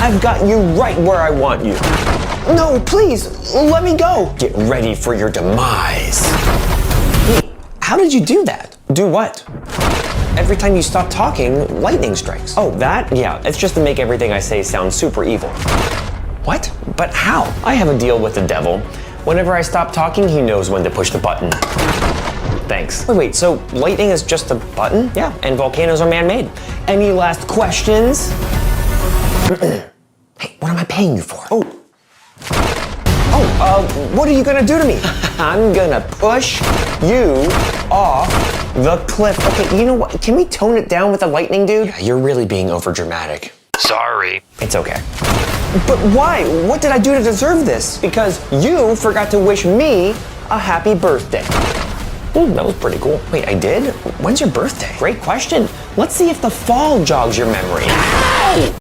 I've got you right where I want you. No, please, let me go. Get ready for your demise. Wait, how did you do that? Do what? Every time you stop talking, lightning strikes. Oh, that? Yeah, it's just to make everything I say sound super evil. What? But how? I have a deal with the devil. Whenever I stop talking, he knows when to push the button. Thanks. Wait, so lightning is just a button? Yeah, and volcanoes are man-made. Any last questions? Hey, what am I paying you for? What are you gonna do to me? I'm gonna push you off the cliff. Okay, you know what? Can we tone it down with the lightning, dude? Yeah, you're really being overdramatic. Sorry. It's okay. But why? What did I do to deserve this? Because you forgot to wish me a happy birthday. Ooh, that was pretty cool. Wait, I did? When's your birthday? Great question. Let's see if the fall jogs your memory. Ow!